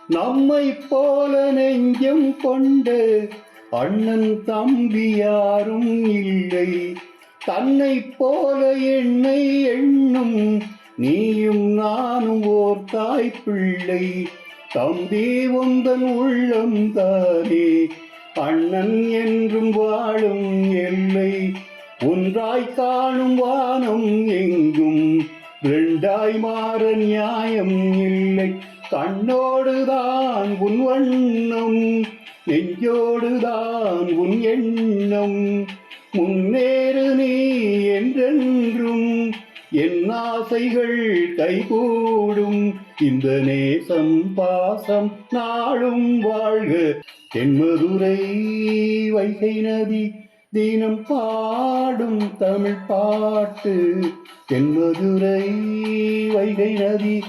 நம்மை போல நெஞ்சம் கொண்ட அண்ணன் தம்பி யாரும் இல்லை. தன்னை போல என்னை எண்ணும் நீயும் நானும் ஓர் தாய் பிள்ளை. தம்பி உந்தன் உள்ளம் தானே அண்ணன் என்றும் வாழும் எல்லை. ஒன்றாய் காணும் வானம் எங்கும் ரெண்டாய் மாற நியாயம் இல்லை. கண்ணோடுதான் உன் வண்ணம், நெஞ்சோடுதான் உன் எண்ணம். முன்னேறு நீ என்றென்றும் என் ஆசைகள் கைகூடும். இந்த நேசம் பாசம் நாளும் வாழ்க. தென்மதுரை வைகை நதி தினம் பாடும் தமிழ் பாட்டு. தென்மதுரை வைகை நதி